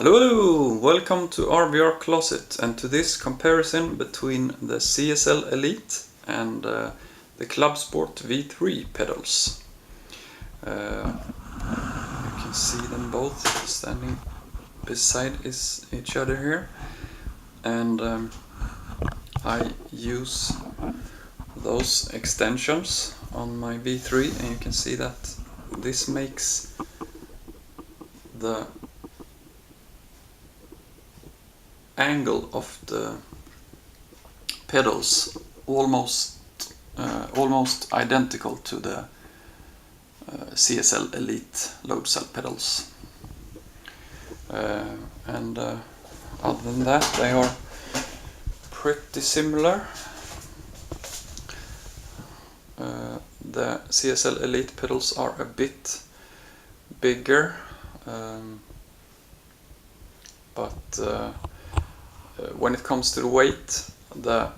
Hello, welcome to RVR Closet and to this comparison between the CSL Elite and the ClubSport V3 pedals. You can see them both standing beside each other here, and I use those extensions on my V3, and you can see that this makes the angle of the pedals almost identical to the CSL Elite load cell pedals, and other than that they are pretty similar. The CSL Elite pedals are a bit bigger, but when it comes to the weight, the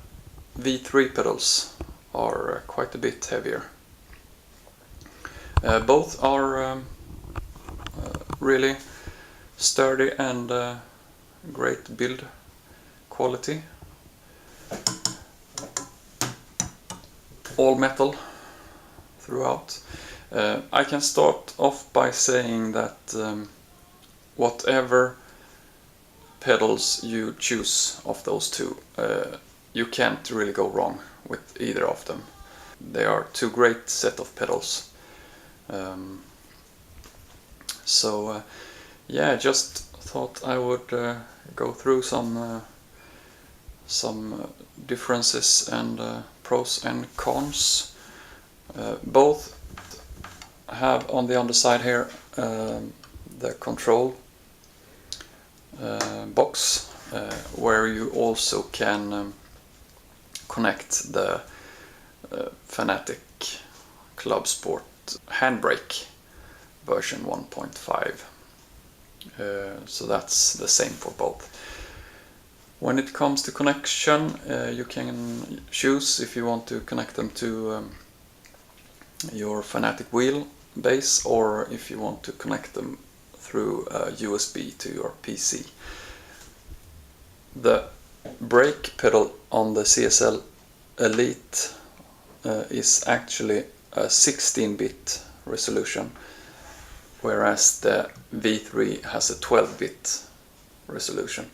V3 pedals are quite a bit heavier. Both are really sturdy and great build quality. All metal throughout. I can start off by saying that whatever pedals you choose of those two, you can't really go wrong with either of them. They are two great set of pedals. Yeah, just thought I would go through some differences and pros and cons. Both have on the underside here the control box, where you also can connect the Fanatec ClubSport handbrake version 1.5. So that's the same for both. When it comes to connection, you can choose if you want to connect them to your Fanatec wheel base, or if you want to connect them through USB to your PC. The brake pedal on the CSL Elite is actually a 16-bit resolution, whereas the V3 has a 12-bit resolution.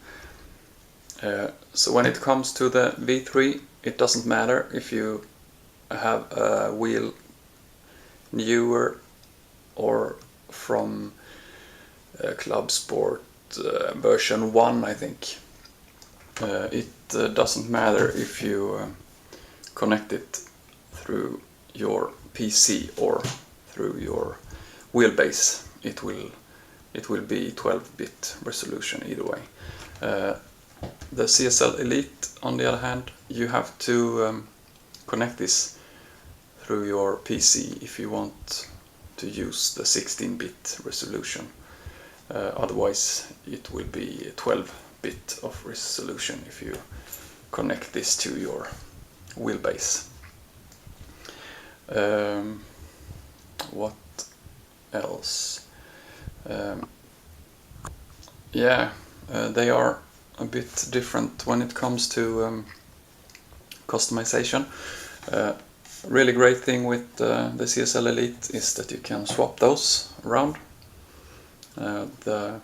So when it comes to the V3, it doesn't matter if you have a wheel newer or from ClubSport version 1, I think. It doesn't matter if you connect it through your PC or through your wheelbase. It will be 12-bit resolution either way. The CSL Elite, on the other hand, you have to connect this through your PC if you want to use the 16-bit resolution. Otherwise it will be 12-bit of resolution if you connect this to your wheelbase. What else? They are a bit different when it comes to customization. Really great thing with the CSL Elite is that you can swap those around. The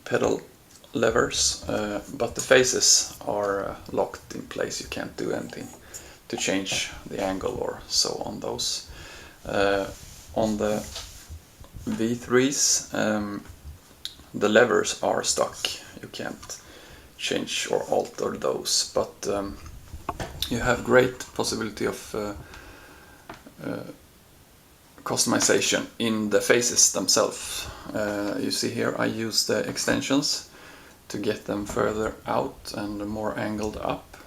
pedal levers, but the faces are locked in place. You can't do anything to change the angle or so on those. On the V3s, the levers are stuck. You can't change or alter those, but you have great possibility of customization in the faces themselves. You see here I use the extensions to get them further out and more angled up.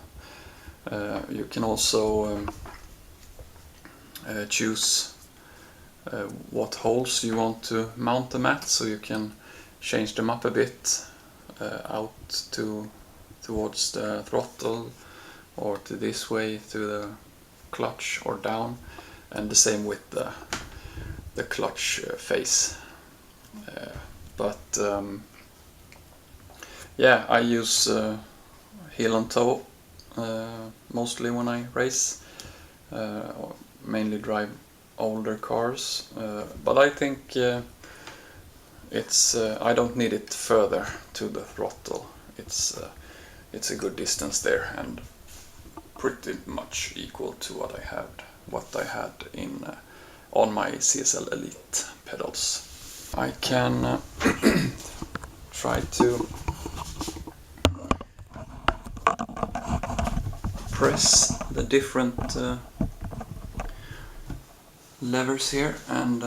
You can also choose what holes you want to mount them at, so you can change them up a bit out towards the throttle, or to this way to the clutch, or down, and the same with the clutch face. But yeah, I use heel and toe mostly when I race, or mainly drive older cars, but I think it's I don't need it further to the throttle. It's a good distance there and pretty much equal to what I had in on my CSL Elite pedals. I can try to press the different levers here and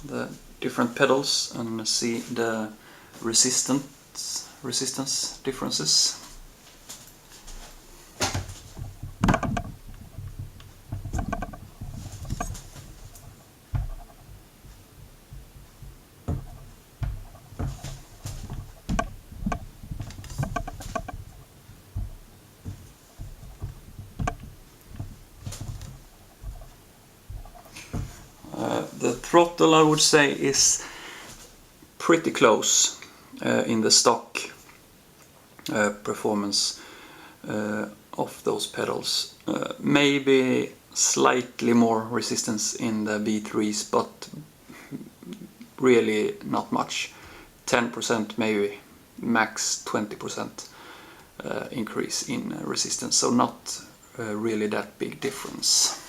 the different pedals and see the resistance differences. The throttle, I would say, is pretty close in the stock performance of those pedals. Maybe slightly more resistance in the V3s, but really not much. 10% maybe, max 20% increase in resistance, so not really that big difference.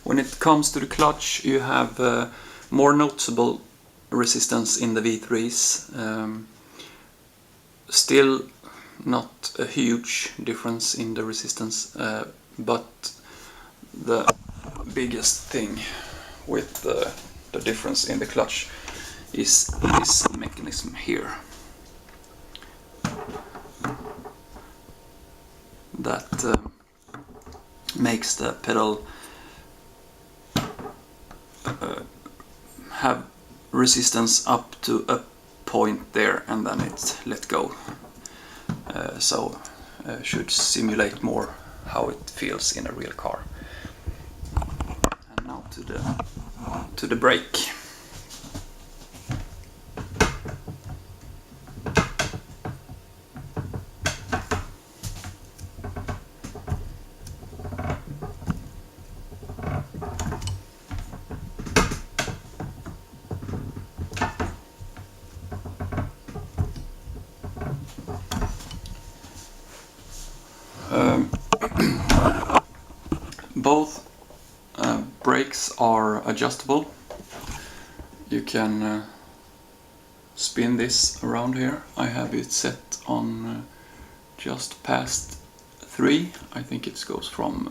When it comes to the clutch, you have more noticeable resistance in the V3s. Still not a huge difference in the resistance, but the biggest thing with the difference in the clutch is this mechanism here. That makes the pedal have resistance up to a point there and then it's let go. So should simulate more how it feels in a real car. And now to the brake. Both brakes are adjustable. You can spin this around here. I have it set on just past 3. I think it goes from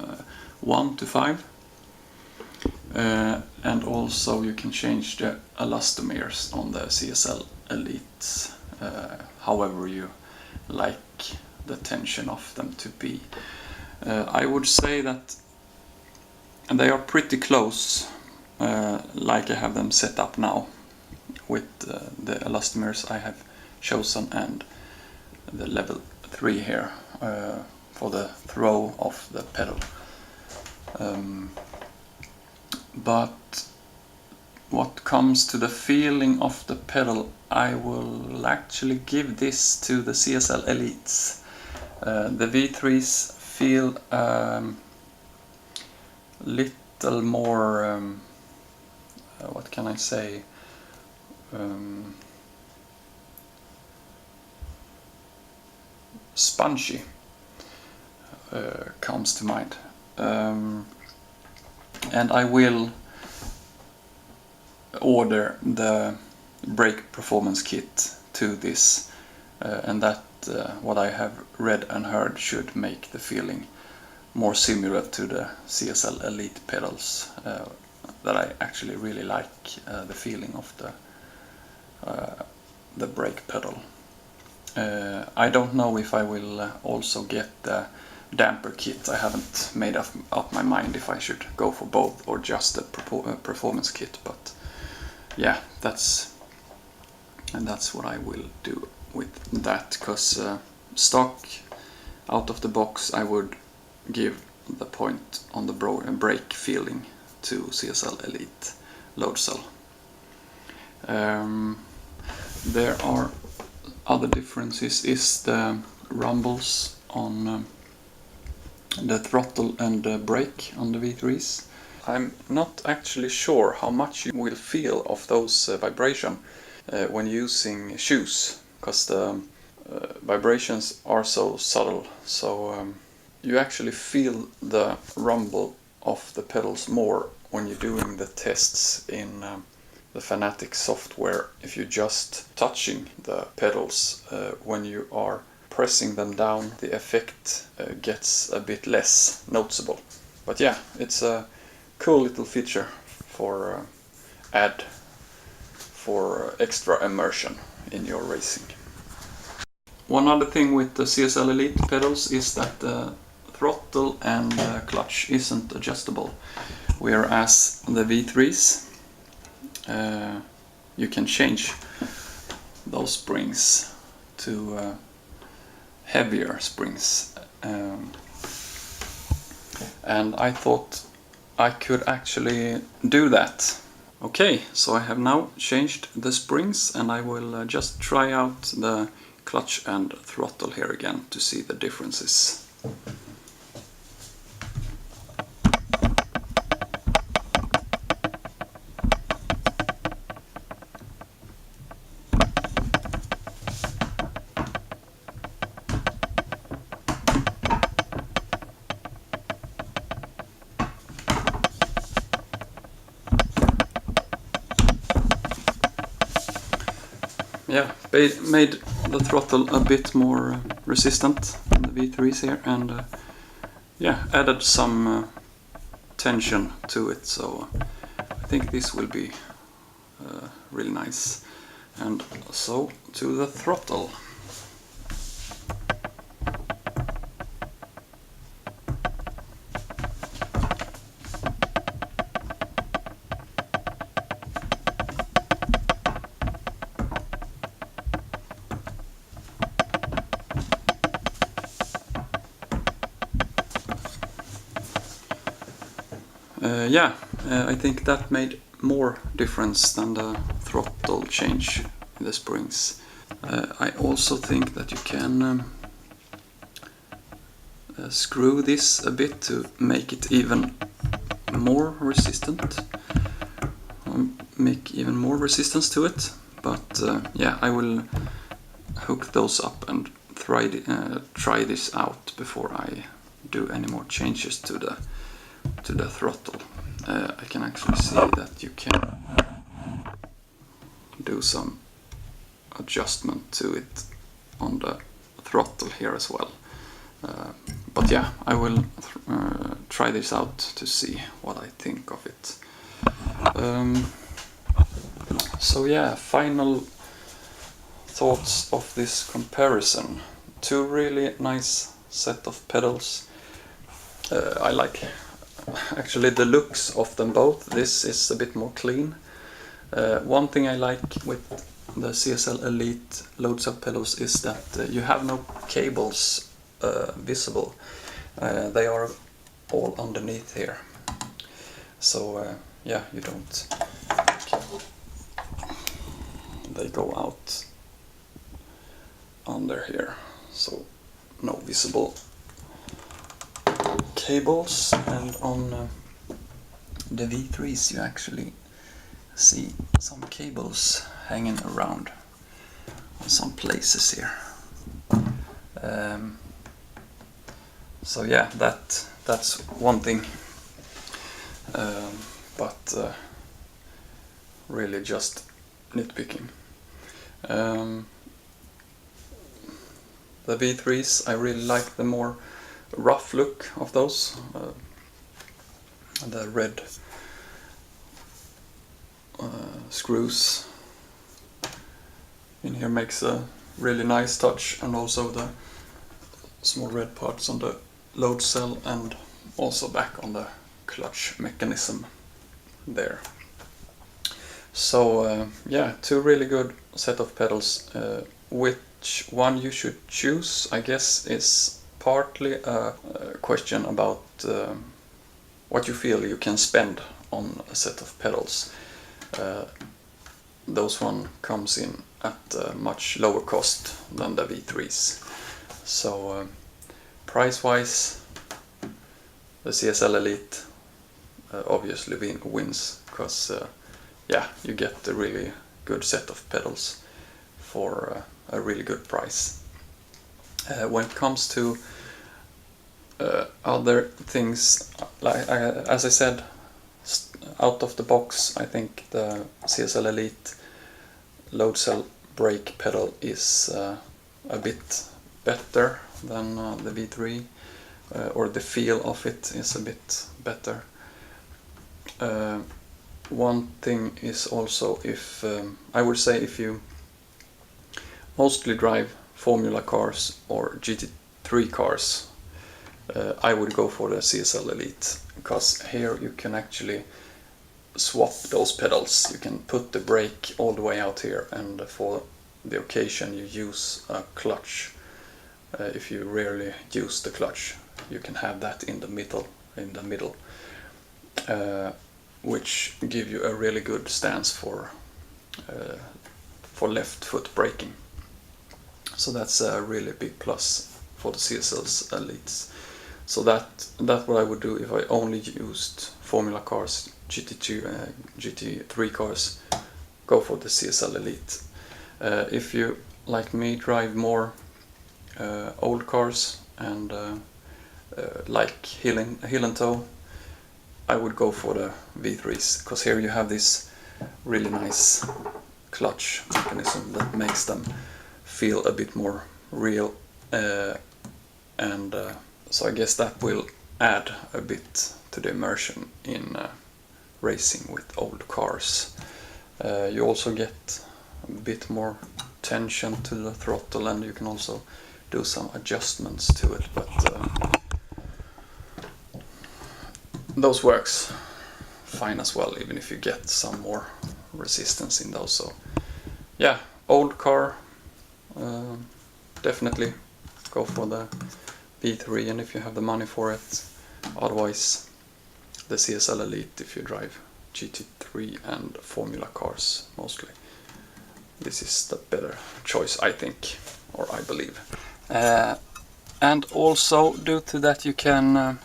1 to 5. And also you can change the elastomers on the CSL Elites, however you like the tension of them to be. I would say that they are pretty close, like I have them set up now, with the elastomers I have chosen and the level 3 here for the throw of the pedal. But what comes to the feeling of the pedal, I will actually give this to the CSL Elites. The V3s feel little more, what can I say, spongy comes to mind. And I will order the brake performance kit to this, and that what I have read and heard should make the feeling more similar to the CSL Elite pedals, that I actually really like the feeling of the brake pedal. I don't know if I will also get the damper kit. I haven't made up my mind if I should go for both or just the performance kit, but yeah, that's what I will do with that, because stock out of the box I would give the point on the brake feeling to CSL Elite load cell. There are other differences is the rumbles on the throttle and the brake on the V3s. I'm not actually sure how much you will feel of those vibration when using shoes, because the vibrations are so subtle, so you actually feel the rumble of the pedals more when you're doing the tests in the Fanatec software. If you're just touching the pedals, when you are pressing them down, the effect gets a bit less noticeable. But yeah, it's a cool little feature for add for extra immersion in your racing. One other thing with the CSL Elite pedals is that the throttle and clutch isn't adjustable, whereas the V3s you can change those springs to heavier springs, and I thought I could actually do that. Okay, so I have now changed the springs, and I will just try out the clutch and throttle here again to see the differences. Yeah, made the throttle a bit more resistant in the V3s here, and yeah, added some tension to it, so I think this will be really nice. And so to the throttle. Yeah, I think that made more difference than the throttle change in the springs. I also think that you can screw this a bit to make it even more resistant, make even more resistance to it. But yeah, I will hook those up and try this out before I do any more changes to the throttle. I can actually see that you can do some adjustment to it on the throttle here as well. But yeah, I will try this out to see what I think of it. So yeah, final thoughts of this comparison. Two really nice set of pedals. I like actually the looks of them both. This is a bit more clean. One thing I like with the CSL Elite load cell pedals is that you have no cables visible. They are all underneath here. So yeah, you don't. They go out under here, so no visible cables. And on the V3s you actually see some cables hanging around in some places here. So yeah, that's one thing, but really just nitpicking. The V3s, I really like the more rough look of those. The red screws in here makes a really nice touch, and also the small red parts on the load cell and also back on the clutch mechanism there. So yeah, two really good set of pedals. Which one you should choose, I guess, is partly a question about what you feel you can spend on a set of pedals. Those one comes in at a much lower cost than the V3s. So price-wise, the CSL Elite obviously wins, because yeah, you get a really good set of pedals for a really good price. When it comes to other things, like as I said, out of the box, I think the CSL Elite load cell brake pedal is a bit better than the V3, or the feel of it is a bit better. One thing is also, if I would say if you mostly drive Formula cars or GT3 cars, I would go for the CSL Elite, because here you can actually swap those pedals. You can put the brake all the way out here, and for the occasion you use a clutch. If you rarely use the clutch, you can have that in the middle, which give you a really good stance for left foot braking. So that's a really big plus for the CSL's Elites. So that's what I would do if I only used Formula cars, GT3 cars. Go for the CSL Elite. If you, like me, drive more old cars and like hill and tow, I would go for the V3s, because here you have this really nice clutch mechanism that makes them feel a bit more real, and so I guess that will add a bit to the immersion in racing with old cars. You also get a bit more tension to the throttle, and you can also do some adjustments to it, but those works fine as well, even if you get some more resistance in those. So yeah, old car, definitely go for the V3, and if you have the money for it. Otherwise, the CSL Elite if you drive GT3 and Formula cars mostly. This is the better choice, I think, or I believe. And also, due to that, you can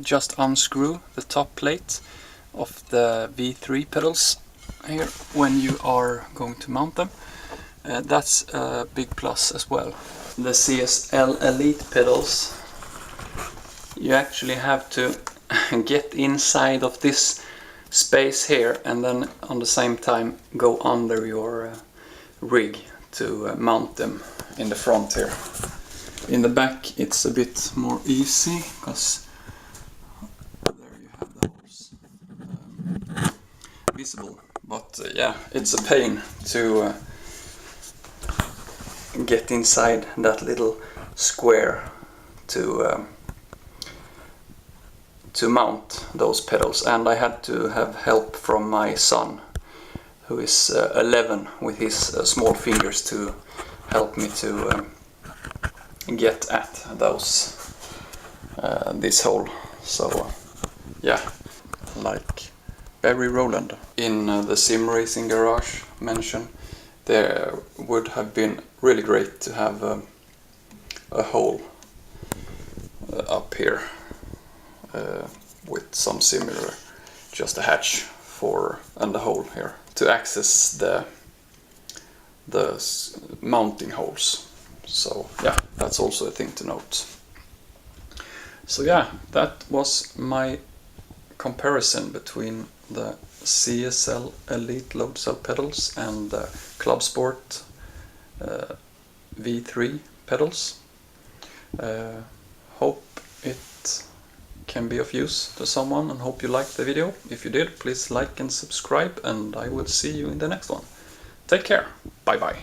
just unscrew the top plate of the V3 pedals here when you are going to mount them. That's a big plus as well. The CSL Elite pedals, you actually have to get inside of this space here, and then on the same time go under your rig to mount them in the front here. In the back it's a bit more easy, because there you have the holes visible, but yeah, it's a pain to get inside that little square to mount those pedals, and I had to have help from my son, who is 11, with his small fingers to help me to get at those this hole. So yeah, like Barry Rowland in the sim racing garage mentioned, there would have been really great to have a hole up here with some similar, just a hatch for, and a hole here to access the mounting holes. So yeah, that's also a thing to note. So yeah, that was my comparison between the CSL Elite load cell pedals and the ClubSport V3 pedals. Hope it can be of use to someone, and hope you liked the video. If you did, please like and subscribe, and I will see you in the next one. Take care. Bye bye.